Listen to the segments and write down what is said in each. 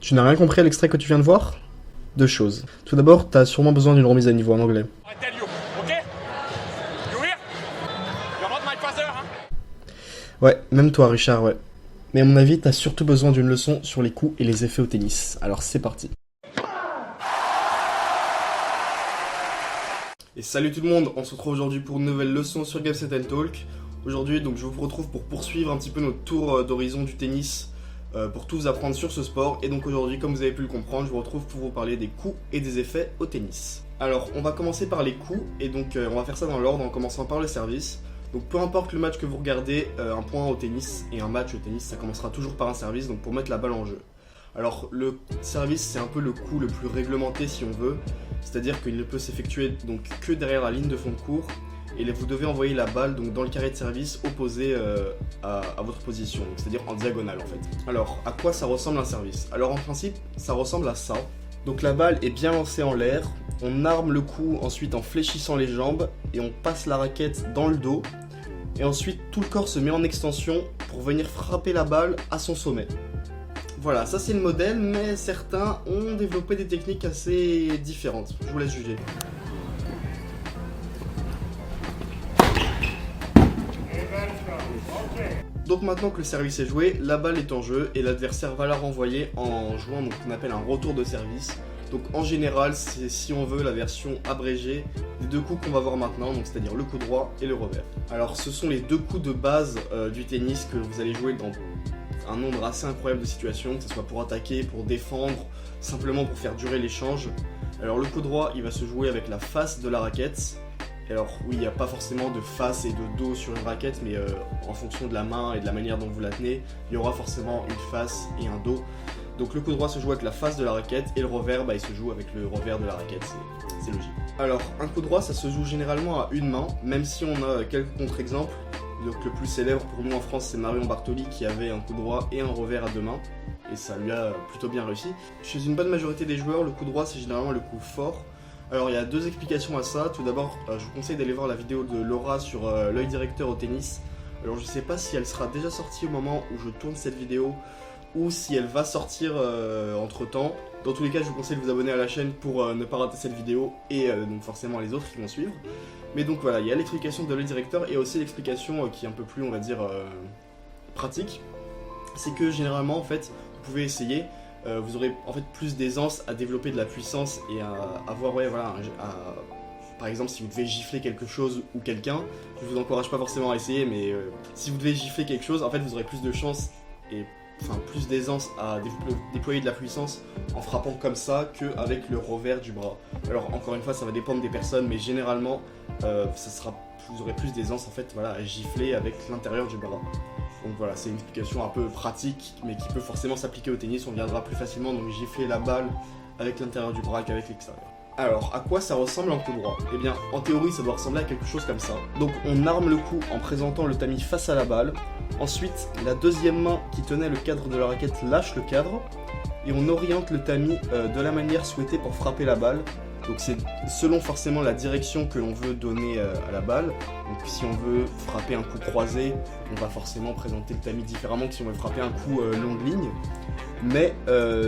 Tu n'as rien compris à l'extrait que tu viens de voir? Deux choses. Tout d'abord, t'as sûrement besoin d'une remise à niveau en anglais. Ouais, même toi Richard, ouais. Mais à mon avis, t'as surtout besoin d'une leçon sur les coups et les effets au tennis. Alors c'est parti. Et salut tout le monde, on se retrouve aujourd'hui pour une nouvelle leçon sur Games & Talk. Aujourd'hui, donc je vous retrouve pour poursuivre un petit peu notre tour d'horizon du tennis, pour tout vous apprendre sur ce sport. Et donc aujourd'hui, comme vous avez pu le comprendre, je vous retrouve pour vous parler des coups et des effets au tennis. Alors, on va commencer par les coups, et donc on va faire ça dans l'ordre en commençant par le service. Donc peu importe le match que vous regardez, un point au tennis et un match au tennis, ça commencera toujours par un service, donc pour mettre la balle en jeu. Alors le service, c'est un peu le coup le plus réglementé si on veut, c'est-à-dire qu'il ne peut s'effectuer donc que derrière la ligne de fond de court, et vous devez envoyer la balle donc dans le carré de service opposé à votre position, c'est-à-dire en diagonale en fait. Alors à quoi ça ressemble un service? Alors en principe, ça ressemble à ça. Donc la balle est bien lancée en l'air, on arme le coup ensuite en fléchissant les jambes et on passe la raquette dans le dos. Et ensuite tout le corps se met en extension pour venir frapper la balle à son sommet. Voilà, ça c'est le modèle, mais certains ont développé des techniques assez différentes. Je vous laisse juger. Donc maintenant que le service est joué, la balle est en jeu et l'adversaire va la renvoyer en jouant ce qu'on appelle un retour de service. Donc en général, c'est si on veut la version abrégée des deux coups qu'on va voir maintenant, donc c'est-à-dire le coup droit et le revers. Alors ce sont les deux coups de base du tennis que vous allez jouer dans un nombre assez incroyable de situations, que ce soit pour attaquer, pour défendre, simplement pour faire durer l'échange. Alors le coup droit, il va se jouer avec la face de la raquette. Alors oui, il n'y a pas forcément de face et de dos sur une raquette, mais en fonction de la main et de la manière dont vous la tenez, il y aura forcément une face et un dos. Donc le coup droit se joue avec la face de la raquette et le revers, il se joue avec le revers de la raquette, c'est logique. Alors un coup droit, ça se joue généralement à une main, même si on a quelques contre-exemples. Donc le plus célèbre pour nous en France, c'est Marion Bartoli qui avait un coup droit et un revers à deux mains, et ça lui a plutôt bien réussi. Chez une bonne majorité des joueurs, le coup droit c'est généralement le coup fort. Alors il y a deux explications à ça. Tout d'abord, je vous conseille d'aller voir la vidéo de Laura sur l'œil directeur au tennis. Alors je sais pas si elle sera déjà sortie au moment où je tourne cette vidéo ou si elle va sortir entre temps. Dans tous les cas, je vous conseille de vous abonner à la chaîne pour ne pas rater cette vidéo et donc forcément les autres qui vont suivre. Mais donc voilà, il y a l'explication de l'œil directeur et aussi l'explication qui est un peu plus, on va dire, pratique. C'est que généralement, en fait, vous pouvez essayer. Vous aurez en fait plus d'aisance à développer de la puissance et à avoir, par exemple, si vous devez gifler quelque chose ou quelqu'un, je vous encourage pas forcément à essayer, mais si vous devez gifler quelque chose, en fait vous aurez plus de chance et plus d'aisance à déployer de la puissance en frappant comme ça qu'avec le revers du bras. Alors encore une fois, ça va dépendre des personnes, mais généralement vous aurez plus d'aisance en fait, à gifler avec l'intérieur du bras. Donc voilà, c'est une explication un peu pratique, mais qui peut forcément s'appliquer au tennis. On viendra plus facilement donc gifler la balle avec l'intérieur du bras qu'avec l'extérieur. Alors, à quoi ça ressemble un coup droit? Eh bien, en théorie, ça doit ressembler à quelque chose comme ça. Donc, on arme le coup en présentant le tamis face à la balle. Ensuite, la deuxième main qui tenait le cadre de la raquette lâche le cadre. Et on oriente le tamis de la manière souhaitée pour frapper la balle. Donc c'est selon forcément la direction que l'on veut donner à la balle. Donc si on veut frapper un coup croisé, on va forcément présenter le tamis différemment que si on veut frapper un coup longue ligne. Mais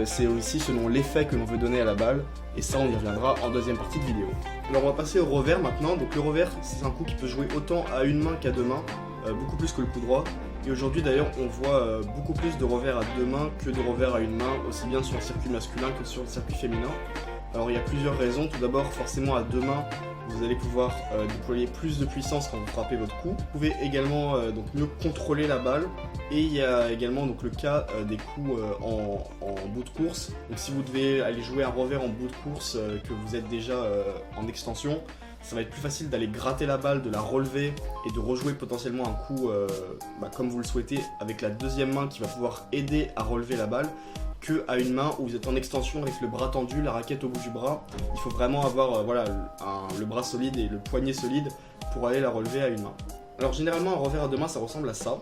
c'est aussi selon l'effet que l'on veut donner à la balle. Et ça, on y reviendra en deuxième partie de vidéo. Alors on va passer au revers maintenant. Donc le revers, c'est un coup qui peut jouer autant à une main qu'à deux mains, beaucoup plus que le coup droit. Et aujourd'hui d'ailleurs, on voit beaucoup plus de revers à deux mains que de revers à une main, aussi bien sur le circuit masculin que sur le circuit féminin. Alors il y a plusieurs raisons. Tout d'abord, forcément à deux mains, vous allez pouvoir déployer plus de puissance quand vous frappez votre coup. Vous pouvez également donc mieux contrôler la balle. Et il y a également donc le cas des coups en bout de course. Donc si vous devez aller jouer un revers en bout de course, que vous êtes déjà en extension, ça va être plus facile d'aller gratter la balle, de la relever et de rejouer potentiellement un coup comme vous le souhaitez avec la deuxième main qui va pouvoir aider à relever la balle, que à une main où vous êtes en extension avec le bras tendu, la raquette au bout du bras. Il faut vraiment avoir le bras solide et le poignet solide pour aller la relever à une main. Alors généralement un revers à deux mains ça ressemble à ça.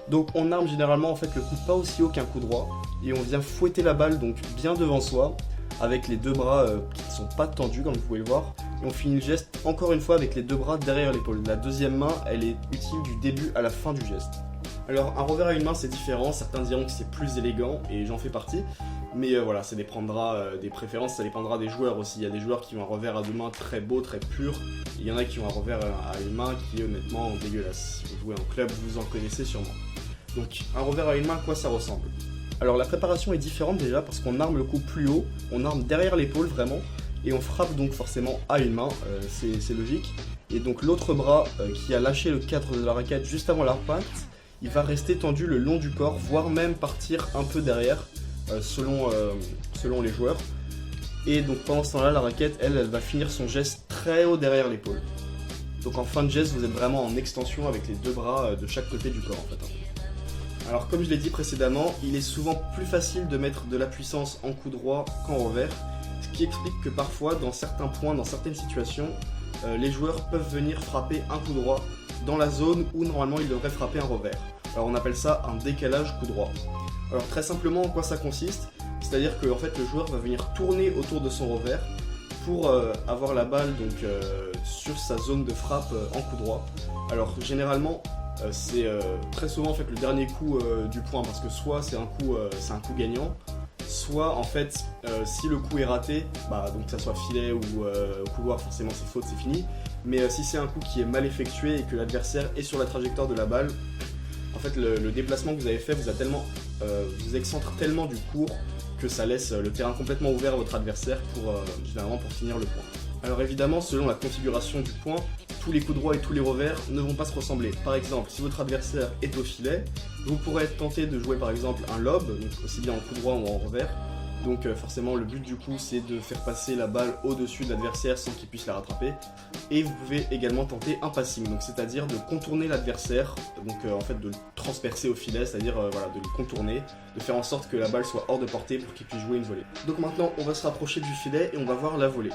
Donc on arme généralement en fait le coup pas aussi haut qu'un coup droit, et on vient fouetter la balle donc bien devant soi, avec les deux bras qui ne sont pas tendus comme vous pouvez le voir, et on finit le geste encore une fois avec les deux bras derrière l'épaule. La deuxième main elle est utile du début à la fin du geste. Alors un revers à une main c'est différent, certains diront que c'est plus élégant et j'en fais partie, mais voilà, ça dépendra des préférences, ça dépendra des joueurs aussi. Il y a des joueurs qui ont un revers à deux mains très beau, très pur, et il y en a qui ont un revers à une main qui est honnêtement dégueulasse. Si vous jouez en club, vous en connaissez sûrement. Donc un revers à une main, à quoi ça ressemble? Alors la préparation est différente déjà parce qu'on arme le coup plus haut, on arme derrière l'épaule vraiment, et on frappe donc forcément à une main, c'est logique. Et donc l'autre bras qui a lâché le cadre de la raquette juste avant l'impact, il va rester tendu le long du corps, voire même partir un peu derrière, selon les joueurs. Et donc pendant ce temps-là, la raquette, elle va finir son geste très haut derrière l'épaule. Donc en fin de geste, vous êtes vraiment en extension avec les deux bras de chaque côté du corps en fait. Alors comme je l'ai dit précédemment, il est souvent plus facile de mettre de la puissance en coup droit qu'en revers, ce qui explique que parfois, dans certains points, dans certaines situations, les joueurs peuvent venir frapper un coup droit dans la zone où normalement ils devraient frapper un revers. Alors on appelle ça un décalage coup droit. Alors très simplement en quoi ça consiste, c'est-à-dire que en fait, le joueur va venir tourner autour de son revers pour avoir la balle donc, sur sa zone de frappe en coup droit. Alors généralement c'est très souvent en fait, le dernier coup du point, parce que soit c'est un coup gagnant, soit en fait si le coup est raté, donc que ça soit filet ou couloir, forcément c'est faute, c'est fini. Mais si c'est un coup qui est mal effectué et que l'adversaire est sur la trajectoire de la balle, en fait le déplacement que vous avez fait vous excentre tellement du court que ça laisse le terrain complètement ouvert à votre adversaire généralement pour finir le point. Alors évidemment, selon la configuration du point, tous les coups droits et tous les revers ne vont pas se ressembler. Par exemple, si votre adversaire est au filet, vous pourrez être tenté de jouer par exemple un lob, donc aussi bien en coup droit ou en revers. Donc forcément le but du coup c'est de faire passer la balle au-dessus de l'adversaire sans qu'il puisse la rattraper. Et vous pouvez également tenter un passing, donc c'est-à-dire de contourner l'adversaire, donc en fait de le transpercer au filet, c'est-à-dire voilà, de le contourner, de faire en sorte que la balle soit hors de portée pour qu'il puisse jouer une volée. Donc maintenant on va se rapprocher du filet et on va voir la volée.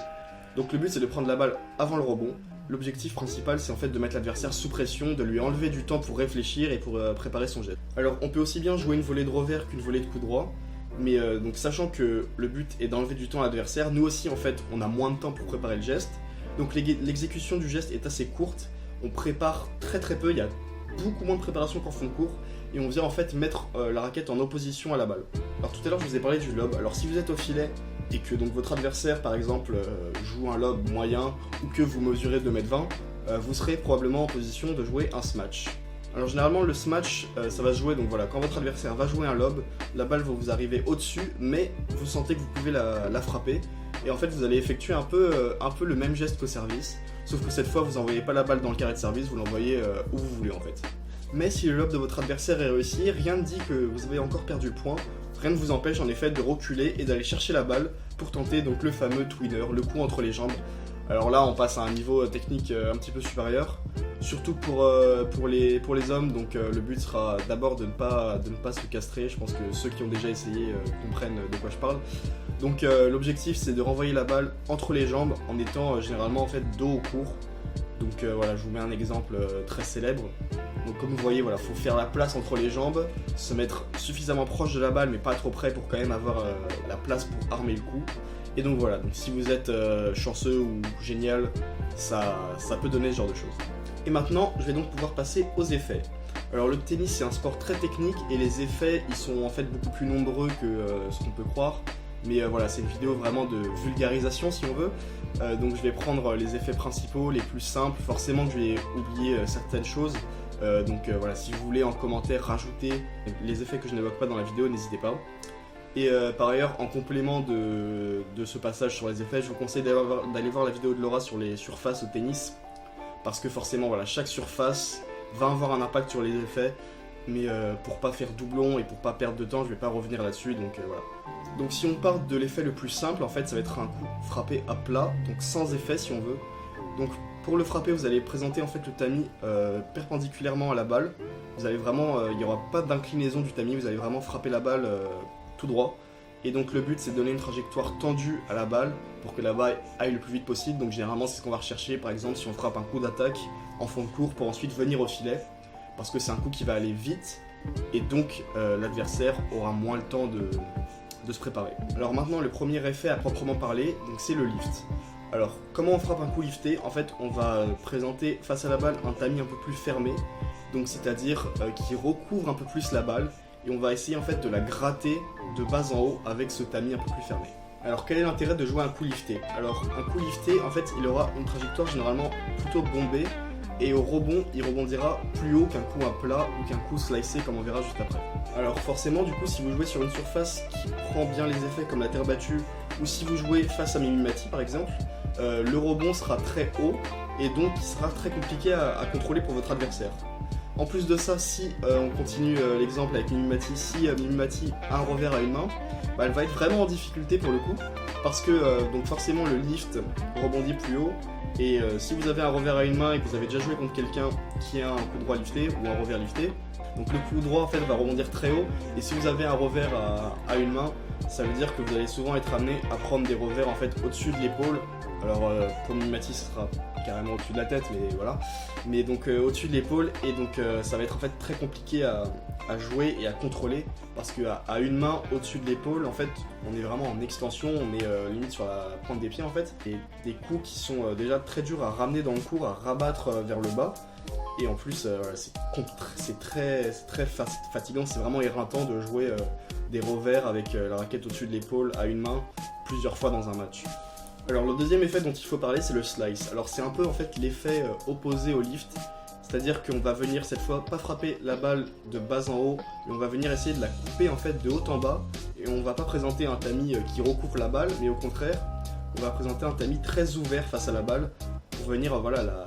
Donc le but c'est de prendre la balle avant le rebond. L'objectif principal c'est en fait de mettre l'adversaire sous pression, de lui enlever du temps pour réfléchir et pour préparer son jet. Alors on peut aussi bien jouer une volée de revers qu'une volée de coup droit. Mais donc sachant que le but est d'enlever du temps à l'adversaire, nous aussi en fait on a moins de temps pour préparer le geste. Donc l'exécution du geste est assez courte, on prépare très peu, il y a beaucoup moins de préparation qu'en fond de cours. Et on vient en fait mettre la raquette en opposition à la balle. Alors tout à l'heure je vous ai parlé du lob, alors si vous êtes au filet et que donc votre adversaire par exemple joue un lob moyen ou que vous mesurez 2,20 m, vous serez probablement en position de jouer un smash. Alors généralement le smash ça va se jouer, donc voilà, quand votre adversaire va jouer un lob, la balle va vous arriver au-dessus, mais vous sentez que vous pouvez la frapper, et en fait vous allez effectuer un peu le même geste qu'au service, sauf que cette fois vous n'envoyez pas la balle dans le carré de service, vous l'envoyez où vous voulez en fait. Mais si le lob de votre adversaire est réussi, rien ne dit que vous avez encore perdu le point, rien ne vous empêche en effet de reculer et d'aller chercher la balle pour tenter donc le fameux twinner, le coup entre les jambes. Alors là on passe à un niveau technique un petit peu supérieur, surtout pour les hommes, donc le but sera d'abord de ne pas se castrer. Je pense que ceux qui ont déjà essayé comprennent de quoi je parle. Donc l'objectif c'est de renvoyer la balle entre les jambes en étant généralement en fait dos au court. Donc voilà, je vous mets un exemple très célèbre. Donc comme vous voyez, voilà, faut faire la place entre les jambes, se mettre suffisamment proche de la balle mais pas trop près pour quand même avoir la place pour armer le coup. Et donc voilà, donc si vous êtes chanceux ou génial, ça peut donner ce genre de choses. Et maintenant, je vais donc pouvoir passer aux effets. Alors le tennis c'est un sport très technique et les effets ils sont en fait beaucoup plus nombreux que ce qu'on peut croire. Mais voilà, c'est une vidéo vraiment de vulgarisation si on veut. Donc je vais prendre les effets principaux, les plus simples. Forcément je vais oublier certaines choses. Donc voilà, si vous voulez en commentaire rajouter les effets que je n'évoque pas dans la vidéo, n'hésitez pas. Et par ailleurs, en complément de ce passage sur les effets, je vous conseille d'aller voir la vidéo de Laura sur les surfaces au tennis. Parce que forcément, voilà, chaque surface va avoir un impact sur les effets. Mais pour pas faire doublon et pour pas perdre de temps, je vais pas revenir là-dessus, donc voilà. Donc si on part de l'effet le plus simple, en fait, ça va être un coup frappé à plat, donc sans effet si on veut. Donc pour le frapper, vous allez présenter en fait le tamis perpendiculairement à la balle. Vous allez vraiment, il n'y aura pas d'inclinaison du tamis, vous allez vraiment frapper la balle tout droit. Et donc le but c'est de donner une trajectoire tendue à la balle pour que la balle aille le plus vite possible. Donc généralement c'est ce qu'on va rechercher, par exemple si on frappe un coup d'attaque en fond de court pour ensuite venir au filet. Parce que c'est un coup qui va aller vite et donc l'adversaire aura moins le temps de se préparer. Alors maintenant, le premier effet à proprement parler, donc c'est le lift. Alors, comment on frappe un coup lifté? En fait, on va présenter face à la balle un tamis un peu plus fermé, donc c'est-à-dire qui recouvre un peu plus la balle, et on va essayer en fait de la gratter de bas en haut avec ce tamis un peu plus fermé. Alors, quel est l'intérêt de jouer un coup lifté? Alors, un coup lifté, en fait, il aura une trajectoire généralement plutôt bombée, et au rebond, il rebondira plus haut qu'un coup à plat ou qu'un coup slicé, comme on verra juste après. Alors forcément, du coup, si vous jouez sur une surface qui prend bien les effets comme la terre battue, ou si vous jouez face à Mimimati par exemple, le rebond sera très haut, et donc il sera très compliqué à contrôler pour votre adversaire. En plus de ça, si on continue l'exemple avec Mimimati, si Mimimati a un revers à une main, bah, elle va être vraiment en difficulté pour le coup, parce que donc forcément le lift rebondit plus haut, et si vous avez un revers à une main et que vous avez déjà joué contre quelqu'un qui a un coup droit lifté ou un revers lifté, donc le coup droit en fait va rebondir très haut, et si vous avez un revers à une main, ça veut dire que vous allez souvent être amené à prendre des revers en fait au-dessus de l'épaule. Alors pour Mimimati ce sera carrément au-dessus de la tête, mais voilà. Mais donc au-dessus de l'épaule, et donc ça va être en fait très compliqué à jouer et à contrôler, parce qu'à une main au-dessus de l'épaule, en fait, on est vraiment en extension, on est limite sur la pointe des pieds en fait. Et des coups qui sont déjà très durs à ramener dans le court, à rabattre vers le bas. Et en plus, c'est très fatigant, c'est vraiment éreintant de jouer des revers avec la raquette au-dessus de l'épaule à une main plusieurs fois dans un match. Alors le deuxième effet dont il faut parler, c'est le slice. Alors c'est un peu en fait l'effet opposé au lift, c'est-à-dire qu'on va venir cette fois pas frapper la balle de bas en haut, mais on va venir essayer de la couper en fait de haut en bas, et on va pas présenter un tamis qui recouvre la balle, mais au contraire, on va présenter un tamis très ouvert face à la balle, pour venir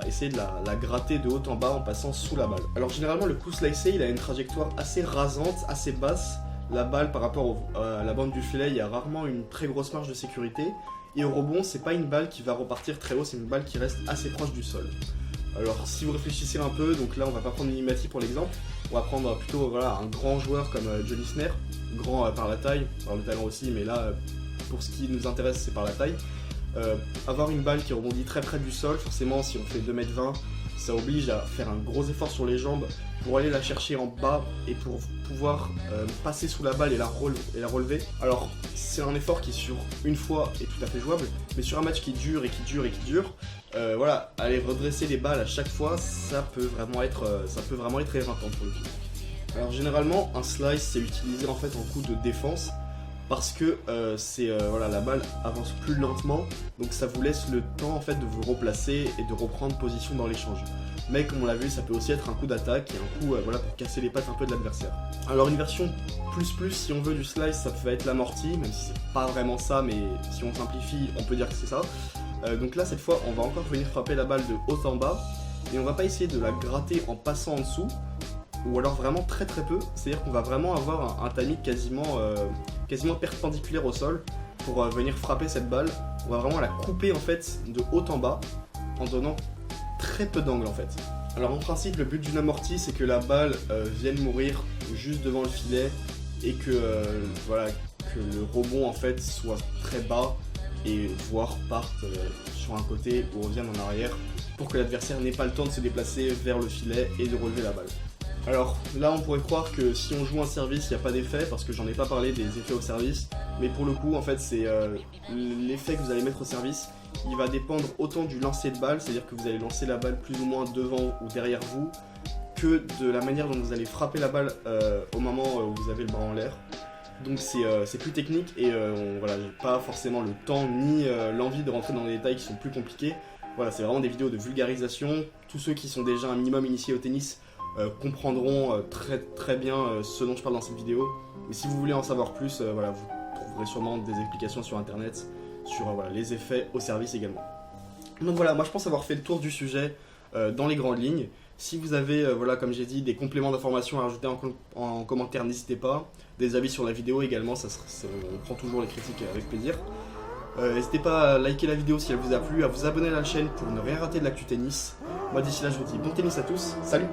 essayer de la gratter de haut en bas en passant sous la balle. Alors généralement le coup slicé, il a une trajectoire assez rasante, assez basse. La balle par rapport à la bande du filet, il y a rarement une très grosse marge de sécurité. Et au rebond, c'est pas une balle qui va repartir très haut, c'est une balle qui reste assez proche du sol. Alors si vous réfléchissez un peu, donc là on va pas prendre Mimimati pour l'exemple, on va prendre plutôt un grand joueur comme John Isner, grand par la taille, par le talent aussi, mais là pour ce qui nous intéresse c'est par la taille. Avoir une balle qui rebondit très près du sol, forcément si on fait 2m20, ça oblige à faire un gros effort sur les jambes pour aller la chercher en bas et pour pouvoir passer sous la balle et la relever. Alors c'est un effort qui sur une fois est tout à fait jouable, mais sur un match qui dure et qui dure et qui dure, aller redresser les balles à chaque fois, ça peut vraiment être éreintant pour le coup. Alors généralement un slice c'est utilisé en fait en coup de défense, parce que la balle avance plus lentement, donc ça vous laisse le temps en fait de vous replacer et de reprendre position dans l'échange. Mais comme on l'a vu, ça peut aussi être un coup d'attaque et un coup pour casser les pattes un peu de l'adversaire. Alors une version plus si on veut du slice, ça peut être l'amorti, même si c'est pas vraiment ça, mais si on simplifie, on peut dire que c'est ça. Donc là cette fois, on va encore venir frapper la balle de haut en bas, et on va pas essayer de la gratter en passant en dessous, ou alors vraiment très peu, c'est-à-dire qu'on va vraiment avoir un tamis quasiment perpendiculaire au sol pour venir frapper cette balle. On va vraiment la couper en fait de haut en bas en donnant très peu d'angle en fait. Alors en principe le but d'une amorti c'est que la balle vienne mourir juste devant le filet et que le rebond en fait soit très bas et voire parte sur un côté ou revienne en arrière pour que l'adversaire n'ait pas le temps de se déplacer vers le filet et de relever la balle. Alors là on pourrait croire que si on joue un service il n'y a pas d'effet, parce que j'en ai pas parlé des effets au service, mais pour le coup en fait c'est l'effet que vous allez mettre au service, il va dépendre autant du lancer de balle, c'est à dire que vous allez lancer la balle plus ou moins devant ou derrière vous, que de la manière dont vous allez frapper la balle au moment où vous avez le bras en l'air. Donc c'est plus technique et j'ai pas forcément le temps ni l'envie de rentrer dans des détails qui sont plus compliqués. Voilà, c'est vraiment des vidéos de vulgarisation. Tous ceux qui sont déjà un minimum initiés au tennis comprendront très bien ce dont je parle dans cette vidéo. Mais si vous voulez en savoir plus, vous trouverez sûrement des explications sur internet sur les effets au service également. Donc voilà, moi je pense avoir fait le tour du sujet dans les grandes lignes. Si vous avez, comme j'ai dit, des compléments d'informations à rajouter en commentaire, n'hésitez pas. Des avis sur la vidéo également, on prend toujours les critiques avec plaisir. N'hésitez pas à liker la vidéo si elle vous a plu, à vous abonner à la chaîne pour ne rien rater de l'actu tennis. Moi d'ici là je vous dis bon tennis à tous, salut!